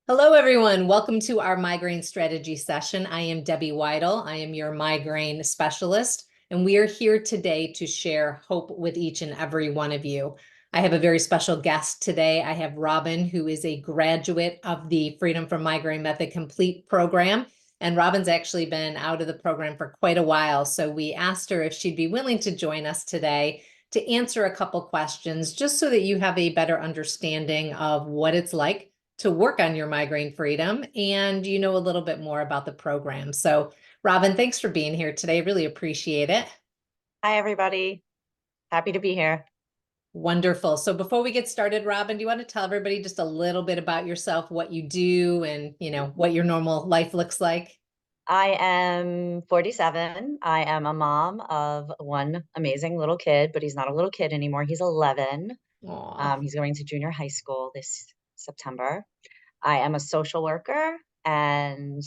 Hello, everyone. Welcome to our migraine strategy session. I am Debbie Waidl. I am your migraine specialist, and we are here today to share hope with each and every one of you. I have a very special guest today. I have Robyn, who is a graduate of the Freedom From Migraine Method Complete program. And Robyn's actually been out of the program for quite a while. So we asked her if she'd be willing to join us today to answer a couple questions, just so that you have a better understanding of what it's like to work on your migraine freedom and you know a little bit more about the program. So Robyn, thanks for being here today. Really appreciate it. Hi, everybody. Happy to be here. Wonderful. So before we get started, Robyn, do you want to tell everybody just a little bit about yourself, what you do and what your normal life looks like? I am 47. I am a mom of one amazing little kid, but he's not a little kid anymore. He's 11. Aw, He's going to junior high school this September. I am a social worker, and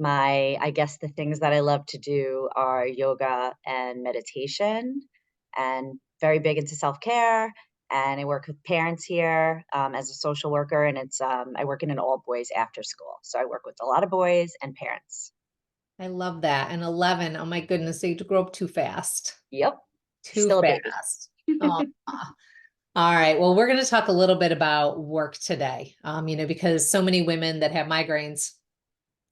I guess the things that I love to do are yoga and meditation, and very big into self-care. And I work with parents here as a social worker, and I work in an all boys after school. So I work with a lot of boys and parents. I love that. And 11, oh my goodness, they grow up too fast. Yep, Too still a baby. fast. Oh. All right. Well, we're going to talk a little bit about work today, because so many women that have migraines,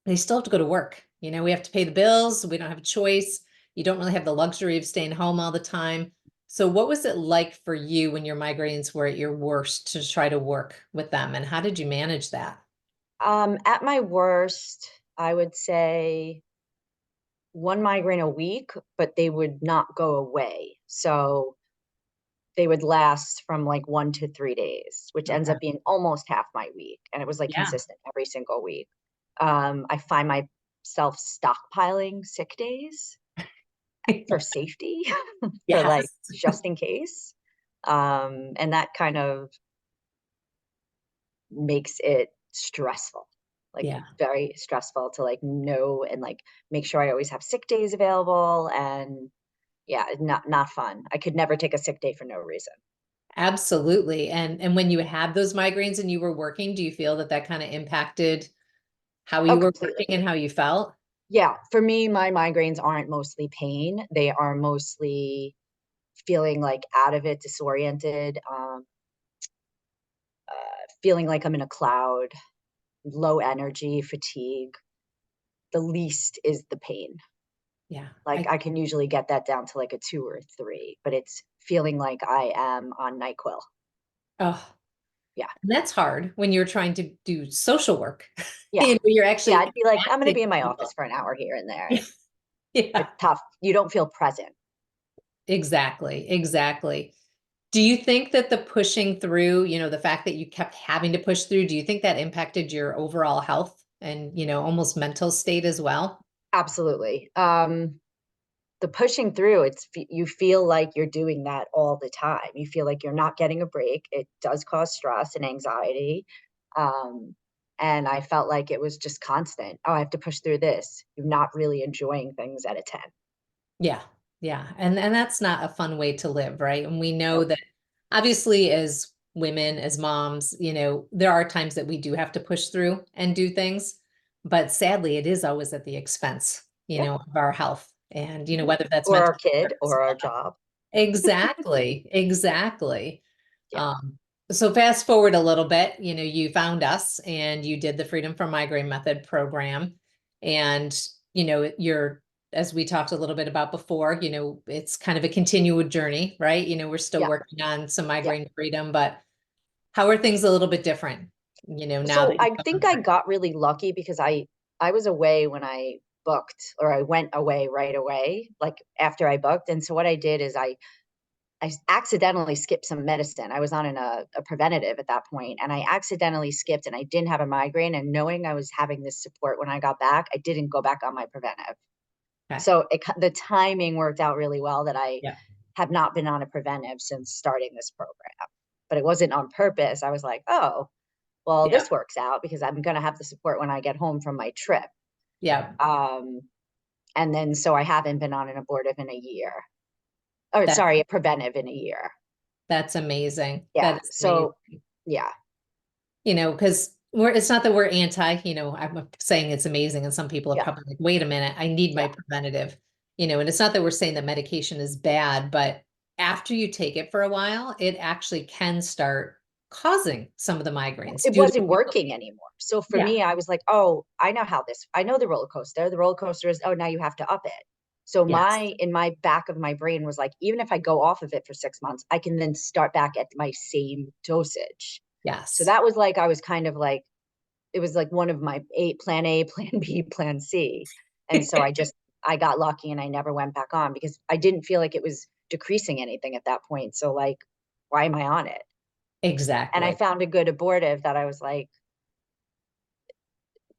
they still have to go to work. We have to pay the bills. We don't have a choice. You don't really have the luxury of staying home all the time. So what was it like for you when your migraines were at your worst to try to work with them? And how did you manage that? At my worst, I would say one migraine a week, but they would not go away. So they would last from like 1 to 3 days, which ends Okay. up being almost half my week. And it was like Yeah. consistent every single week. I find myself stockpiling sick days for safety, for like Yes. just in case. And that kind of makes it stressful, like Yeah. very stressful to like know and like make sure I always have sick days available. And yeah, not fun. I could never take a sick day for no reason. Absolutely. And when you had those migraines and you were working, do you feel that that kind of impacted how Oh, you were working completely. and how you felt? Yeah, for me, my migraines aren't mostly pain. They are mostly feeling like out of it, disoriented, feeling like I'm in a cloud, low energy, fatigue. The least is the pain. Yeah. Like I can usually get that down to like a 2 or 3, but it's feeling like I am on NyQuil. Oh, Yeah, and that's hard when you're trying to do social work. yeah, You're yeah. actually I'd be like, I'm going to acting be in my people. office for an hour here and there. Yeah, It's tough. You don't feel present. exactly. Exactly. Do you think that the pushing through, the fact that you kept having to push through, do you think that impacted your overall health and, almost mental state as well? Absolutely. The pushing through, you feel like you're doing that all the time. You feel like you're not getting a break. It does cause stress and anxiety. Um, and I felt like it was just constant. Oh, I have to push through this. You're not really enjoying things at a 10. Yeah. Yeah. And that's not a fun way to live, right? And we know Nope. that obviously as women, as moms, there are times that we do have to push through and do things, but sadly it is always at the expense, Yeah. of our health and, Mhm. whether that's Or our mental or kid or our physical. job. Exactly. Exactly. Yeah. Um, so fast forward a little bit, you found us and you did the Freedom from Migraine Method program. And, you're, as we talked a little bit about before, it's kind of a continual journey, right? We're still Yeah. working on some Yeah. migraine freedom, but how are things a little bit different, now So that you've I gone think I through? got really lucky because I was away when I booked, or I went away right away, like after I booked. And so what I did is I accidentally skipped some medicine. I was on a preventative at that point, and I accidentally skipped, and I didn't have a migraine. And knowing I was having this support when I got back, I didn't go back on my preventive. Okay. So the timing worked out really well that I Yeah. have not been on a preventive since starting this program. But it wasn't on purpose. I was like, oh, well, Yeah. this works out because I'm going to have the support when I get home from my trip. Yeah. Um, and then so I haven't been on an abortive in a year. Oh, That's, sorry, a preventive in a year. that's amazing. That Yeah. is amazing. So yeah. Because it's not that we're anti, I'm saying it's amazing. And some people are Yeah, probably like, wait a minute, I need my yeah. preventative, and it's not that we're saying that medication is bad, but after you take it for a while, it actually can start causing some of the migraines It due to, wasn't working anymore. So for yeah, me, I was like, oh, I know how this, I know the roller coaster. The roller coaster is, oh, now you have to up it. So yes, in my back of my brain was like, even if I go off of it for 6 months, I can then start back at my same dosage. So yes. that was like, I was kind of like, it was like one of my plan A, plan B, plan C. And so I got lucky and I never went back on because I didn't feel like it was decreasing anything at that point. So like, why am I on it? And I Exactly. found a good abortive that I was like,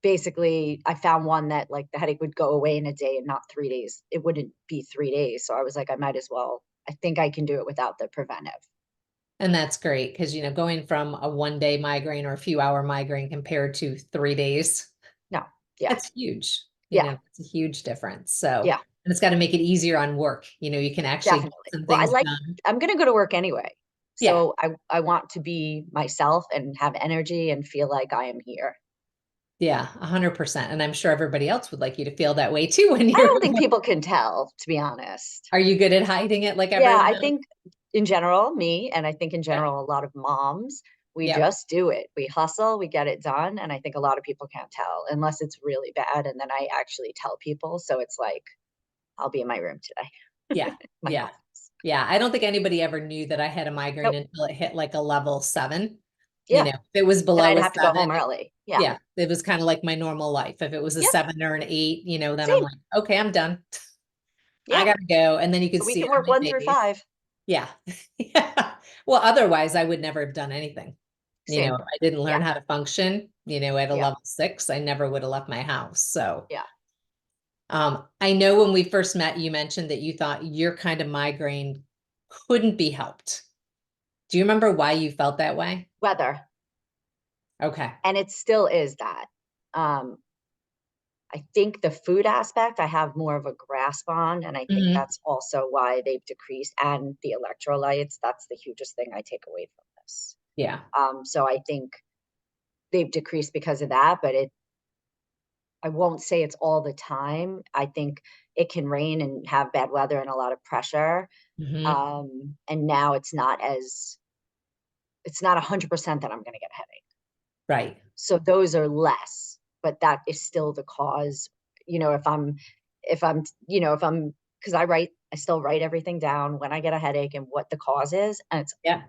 basically I found one that like the headache would go away in a day and not 3 days. It wouldn't be 3 days. So I was like, I might as well. I think I can do it without the preventive. And that's great because, going from a 1 day migraine or a few hour migraine compared to 3 days, No. Yeah. that's huge. Yeah. It's a huge difference. So, Yeah. and it's got to make it easier on work. You can actually get Definitely. some Well, things done. I'm going to go to work anyway. Yeah. So I want to be myself and have energy and feel like I am here. Yeah. 100%. And I'm sure everybody else would like you to feel that way too when I you're, don't think people can tell, to be honest. are you good at hiding it like Yeah, everyone I else? think in general, me, and I think in Yeah. general, a lot of moms, we Yep. just do it. We hustle, we get it done. And I think a lot of people can't tell unless it's really bad. And then I actually tell people. So it's like, I'll be in my room today, Yeah. my Yeah. office. Yeah. I don't think anybody ever knew that I had a migraine Nope. until it hit like a level 7. Yeah. If it was Then below I'd a have to go 7, home early. Yeah. yeah, it was kind of like my normal life. If it was a Yep. 7 or an 8, then I'm Same. like, okay, I'm done. I Yeah. gotta go. And then you could So we see can it on work my one through face. five. Yeah. Yeah. Well, otherwise I would never have done anything. Same. If I didn't Yeah. learn how to function, at a Yeah. level 6, I never would have left my house. So, Yeah. I know when we first met, you mentioned that you thought your kind of migraine couldn't be helped. Do you remember why you felt that way? Weather. Okay. And it still is that. Um, I think the food aspect I have more of a grasp on, and I think Hmm. that's also why they've decreased. And the electrolytes, that's the hugest thing I take away from this. Yeah. So I think they've decreased because of that, but I won't say it's all the time. I think it can rain and have bad weather and a lot of pressure. Hmm. And now it's not 100% that I'm going to get a headache. Right. So those are less, but that is still the cause. If I'm, because I still write everything down when I get a headache and what the cause is, and it's Yeah.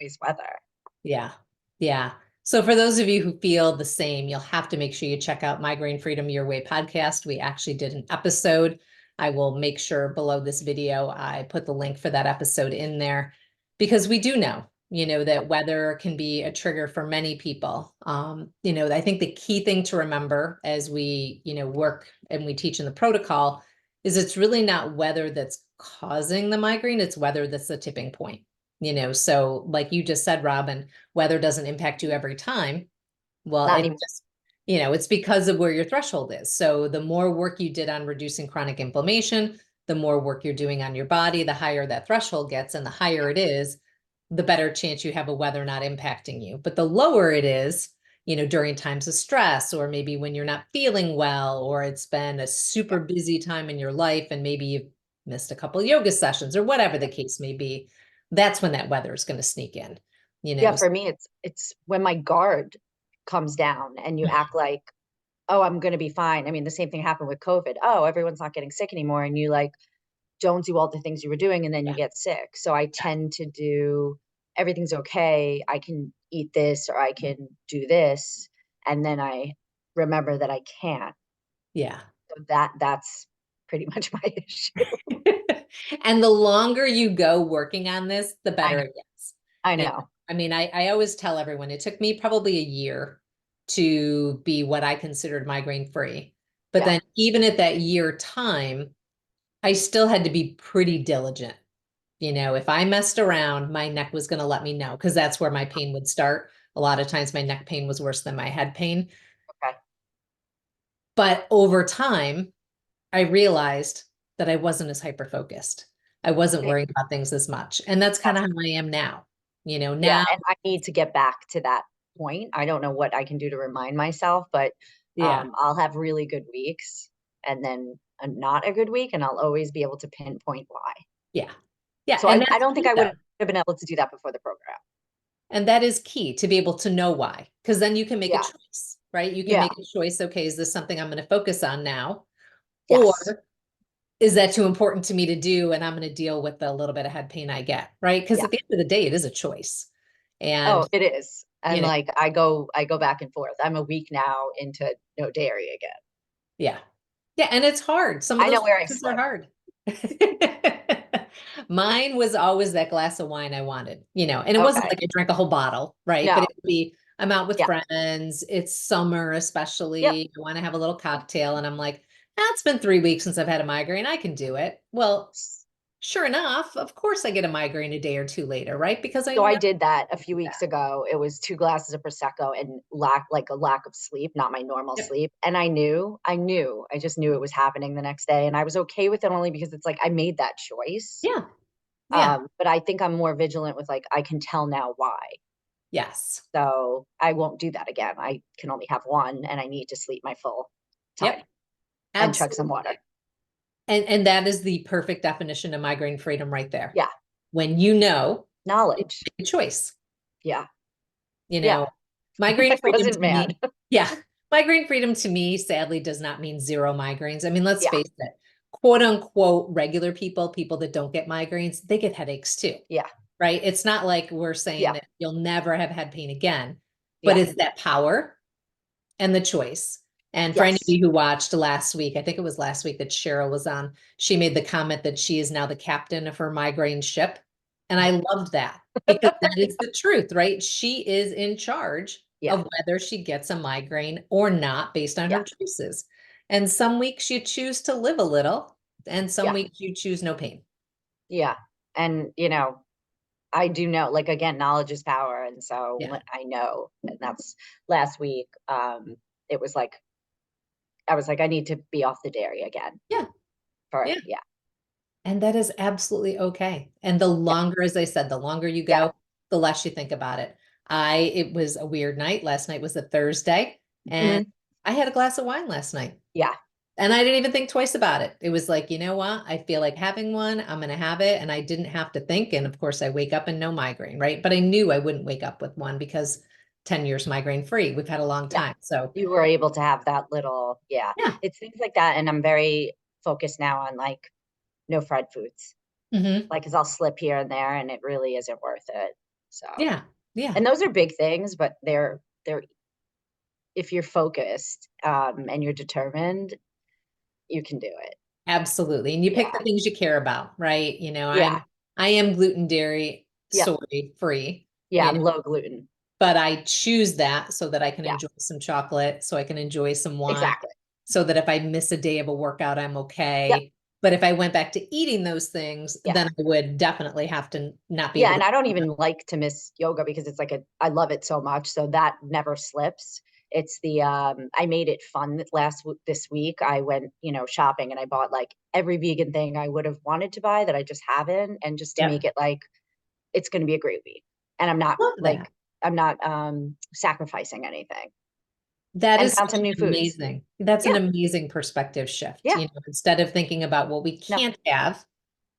always weather. Yeah. Yeah. So for those of you who feel the same, you'll have to make sure you check out Migraine Freedom Your Way podcast. We actually did an episode. I will make sure below this video, I put the link for that episode in there because we do know, that weather can be a trigger for many people. I think the key thing to remember as we, work and we teach in the protocol is it's really not weather that's causing the migraine, it's weather that's the tipping point. So like you just said, Robyn, weather doesn't impact you every time. Well, Not it even, just, it's because of where your threshold is. So the more work you did on reducing chronic inflammation, the more work you're doing on your body, the higher that threshold gets, and the higher it is, the better chance you have of weather not impacting you. But the lower it is, during times of stress, or maybe when you're not feeling well, or it's been a super busy time in your life, and maybe you've missed a couple yoga sessions, or whatever the case may be, that's when that weather is going to sneak in, you yeah, know. for me, it's when my guard comes down and you act like, oh, I'm going to be fine. I mean, the same thing happened with COVID. Oh, everyone's not getting sick anymore. And you like, don't do all the things you were doing and then you Yeah. get sick. So I tend to do everything's okay. I can eat this or I can do this. And then I remember that I can't. Yeah. So that's pretty much my issue. And the longer you go working on this, the I better know. it gets. I You know. I mean, I always tell everyone it took me probably a year to be what I considered migraine free. But Yeah. then even at that year time, I still had to be pretty diligent. If I messed around, my neck was going to let me know because that's where my pain would start. A lot of times my neck pain was worse than my head pain. Okay. But over time, I realized that I wasn't as hyper focused. I wasn't worrying about things as much. And that's kind That's of how I am now. yeah. Now, And I need to get back to that point. I don't know what I can do to remind myself, but Yeah. I'll have really good weeks and then not a good week, and I'll always be able to pinpoint why. Yeah. Yeah. So And I that's don't think key I though. would have been able to do that before the program. And that is key to be able to know why, because then you can make a Yeah. choice, right? You can Yeah. make a choice. Okay, is this something I'm going to focus on now? Yes. Or is that too important to me to do? And I'm going to deal with the little bit of head pain I get, right? Because Yeah. at the end of the day, it is a choice. Oh, And, it is. you And know, like I go back and forth. I'm a week now into no dairy again. yeah. Yeah. And it's hard. Some of I know those where I choices are slip. hard. Mine was always that glass of wine I wanted, and it wasn't Okay. like I drank a whole bottle, right? But No. it would be, I'm out with Yeah. friends, it's summer Yep. especially, I want to have a little cocktail, and I'm like, it's been 3 weeks since I've had a migraine, I can do it. Well, sure enough, of course I get a migraine a day or two later, right? Because I So I never did that a few do that. weeks ago. It was 2 glasses of prosecco and a lack of sleep, not my normal Yep. sleep. And I just knew it was happening the next day. And I was okay with it only because it's like I made that choice. Yeah. Yeah. But I think I'm more vigilant with like I can tell now why. Yes. So I won't do that again. I can only have one and I need to sleep my full time Yep. and chug some Absolutely. water. And that is the perfect definition of migraine freedom right there. Yeah. When you know, it's Knowledge. a choice. Yeah. You Yeah. know, migraine I freedom wasn't to mad. me, yeah, migraine freedom to me, sadly, does not mean zero migraines. I mean, let's Yeah. face it, quote unquote, regular people that don't get migraines, they get headaches too, Yeah. right? It's not like we're saying Yeah. that you'll never have head pain again, but Yeah. it's that power and the choice. And for any of Yes. you who watched last week, I think it was last week that Cheryl was on, she made the comment that she is now the captain of her migraine ship. And I loved that because that is the truth, right? She is in charge Yeah. of whether she gets a migraine or not based on Yeah. her choices. And some weeks you choose to live a little, and some Yeah. weeks you choose no pain. Yeah. And, I do know, like, again, knowledge is power. And so Yeah. when I know, and that's last week, it was like, I was like, I need to be off the dairy again Yeah. for, Yeah. yeah. And that is absolutely okay. And the Yeah. longer, as I said, the longer you Yeah. go, the less you think about it. It was a weird night. Last night was a Thursday, and Hmm. I had a glass of wine last night. Yeah. And I didn't even think twice about it. It was like, you know what? I feel like having one. I'm going to have it. And I didn't have to think. And of course, I wake up and no migraine, right? But I knew I wouldn't wake up with one because 10 years migraine free. We've had a long Yeah. time. So, You were able to have that little, yeah. yeah. It's things like that. And I'm very focused now on like no fried foods. Hmm. Like, cause I'll slip here and there and it really isn't worth it. So, Yeah. Yeah. and those are big things, but they're, if you're focused, and you're determined, you can do it. Absolutely. And you pick the Yeah. things you care about, right? Yeah. I am gluten, dairy, Yep. soy free, Yeah. I'm low gluten. but I choose that so that I can Yeah. enjoy some chocolate, so I can enjoy some wine, Exactly. so that if I miss a day of a workout, I'm Yep. okay. But if I went back to eating those things, Yeah. then I would definitely have to not be Yeah, able and to. I don't even like to miss yoga because it's like I love it so much, so that never slips. It's the, I made it fun this week. I went, shopping and I bought, like, every vegan thing I would have wanted to buy that I just haven't, and just to make Yep. it like, it's gonna be a great week, and Love that. I'm not, sacrificing anything, That and is found such some new an foods. amazing, that's an Yeah, amazing perspective shift. yeah, Instead of thinking about what we no. can't have,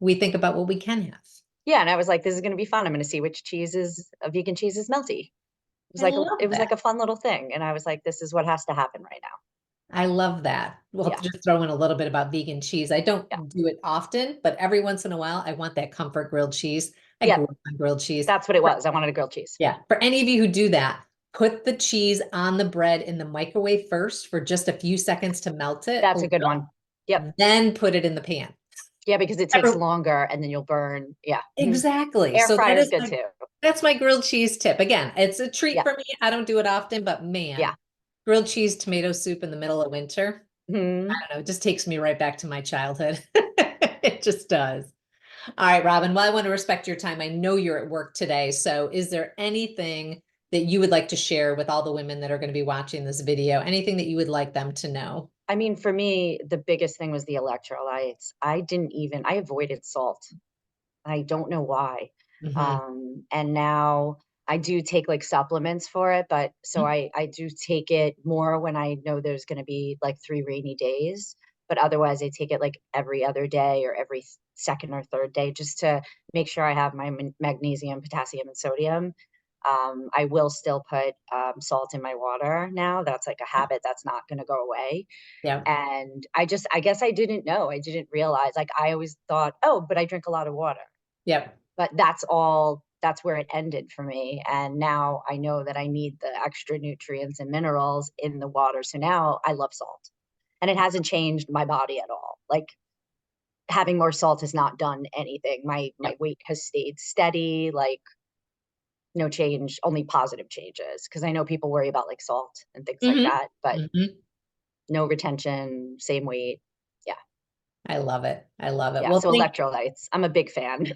we think about what we can have. Yeah, and I was like, "This is gonna be fun. I'm gonna see which cheese is a vegan cheese is melty." I love It was like that. a fun little thing, and I was like, "This is what has to happen right now." I love that. Well, Yeah, to just throw in a little bit about vegan cheese. I don't yeah, do it often, but every once in a while, I want that comfort grilled cheese. I yeah. grew up on grilled cheese. That's what it For, was. I wanted a grilled cheese. yeah. For any of you who do that, put the cheese on the bread in the microwave first for just a few seconds to melt it a That's a good one. little, Yep. then put it in the pan. Yeah, because it takes Every- longer and then you'll burn. Yeah. Mhm. Exactly. Air So that fryer's is good my too. that's my grilled cheese tip. Again, it's a treat Yeah. for me. I don't do it often, but Yeah. man, grilled cheese tomato soup in the middle of winter. I Mhm. don't know, it just takes me right back to my childhood. It just does. All right, Robyn. Well, I want to respect your time. I know you're at work today. So is there anything that you would like to share with all the women that are going to be watching this video? Anything that you would like them to know? I mean, for me, the biggest thing was the electrolytes. I avoided salt. I don't know why. Hmm. And now I do take like supplements for it, but so Mhm. I do take it more when I know there's going to be like 3 rainy days. But otherwise, I take it like every other day or every second or third day just to make sure I have my magnesium, potassium, and sodium. I will still put salt in my water now. That's like a habit that's not going to go away. Yeah. And I guess I didn't know. I didn't realize. Like I always thought, oh, but I drink a lot of water. Yep. But that's where it ended for me, and now I know that I need the extra nutrients and minerals in the water, so now I love salt, and it hasn't changed my body at all. Like, having more salt has not done anything. My Yep. weight has stayed steady, like, no change, only positive changes. Because I know people worry about, like, salt and things like Hmm. that, but Hmm. no retention, same weight. Yeah, I love it. I love it. yeah, Well, so thank electrolytes, I'm a big fan.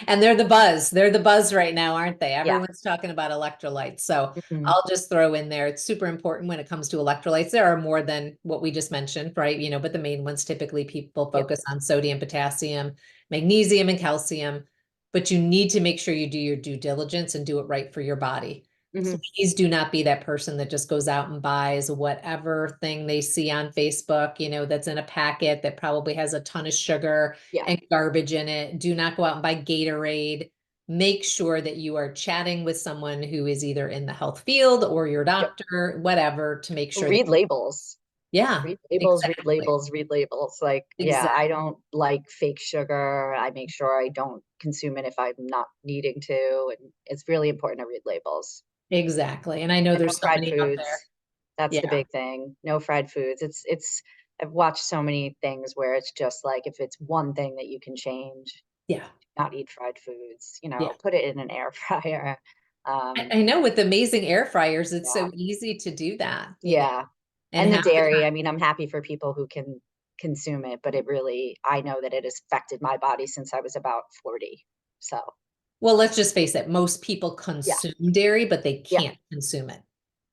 and they're the buzz. They're the buzz right now, aren't they? Yeah, Everyone's talking about electrolytes. So mhm, I'll just throw in there. It's super important when it comes to electrolytes. There are more than what we just mentioned, right? But the main ones typically people yep, focus on sodium, potassium, magnesium, and calcium. But you need to make sure you do your due diligence and do it right for your body. mhm, Please do not be that person that just goes out and buys whatever thing they see on Facebook, that's in a packet that probably has a ton of sugar yeah, and garbage in it. Do not go out and buy Gatorade. Make sure that you are chatting with someone who is either in the health field or your yep. doctor, whatever, to make sure that, Read labels. yeah, Read exactly. labels, read labels. Like, yeah, I Exactly. don't like fake sugar. I make sure I don't consume it if I'm not needing to. And it's really important to read labels. Exactly. And I know And no there's so fried many out there. foods. That's the Yeah. big thing. No fried foods. I've watched so many things where it's just like if it's one thing that you can change, Yeah. not eat fried foods, Yeah. put it in an air fryer. I, Um, I know with amazing air fryers, it's yeah. so easy to do that. Yeah. And And the half the dairy, time, I mean, I'm happy for people who can consume it, but I know that it has affected my body since I was about 40. So, well, let's just face it, most people yeah, consume dairy, but they yeah, can't consume it.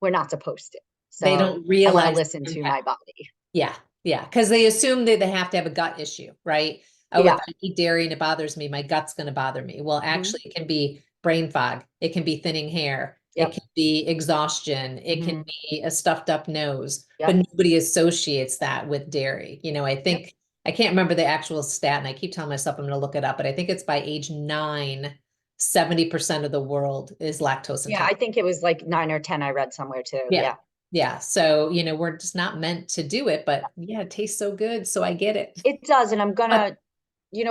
we're not supposed to. They So, don't I wanna realize listen the to impact. my body. Yeah, yeah, because they assume that they have to have a gut issue, right? Oh, if Yeah. I eat dairy and it bothers me, my gut's going to bother me. Well, Mhm. actually, it can be brain fog. It can be thinning hair. It Yep. can be exhaustion. It can Mhm. be a stuffed up nose. But Yep. nobody associates that with dairy. I Yep. think I can't remember the actual stat, and I keep telling myself I'm going to look it up, but I think it's by age 9, 70% of the world is lactose Yeah, I intolerant. think it was like 9 or 10 I read somewhere too. Yeah. Yeah. Yeah. So, we're just not meant to do it, but yeah, it tastes so good. So I get it. It does, and I'm gonna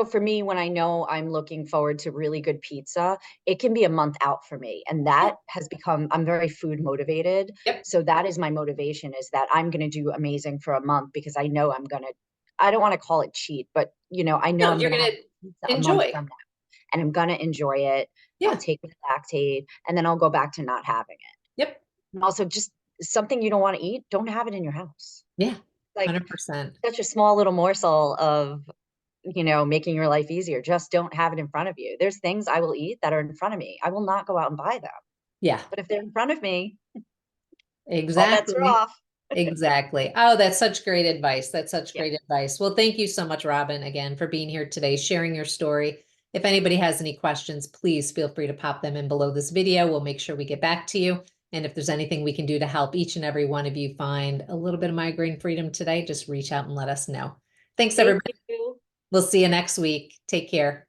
for me, when I know I'm looking forward to really good pizza, it can be a month out for me. And Yeah. that has become, I'm very food motivated. Yep. So that is my motivation is that I'm going to do amazing for a month because I know I don't want to call it cheat, but I know No, I'm you're going to going have to pizza a month enjoy. from now and I'm going to enjoy it. I'll Yeah. take my lactate and then I'll go back to not having it. Yep. And also just something you don't want to eat, don't have it in your house. Yeah. Like 100%. such a small little morsel of making your life easier. Just don't have it in front of you. There's things I will eat that are in front of me. I will not go out and buy them. Yeah. But if they're in front of me, all bets are Exactly. off. Exactly. Oh, that's such great advice. That's such Yeah. great advice. Well, thank you so much, Robin, again, for being here today, sharing your story. If anybody has any questions, please feel free to pop them in below this video. We'll make sure we get back to you. And if there's anything we can do to help each and every one of you find a little bit of migraine freedom today, just reach out and let us know. Thanks, Thank everybody. you. We'll see you next week. Take care.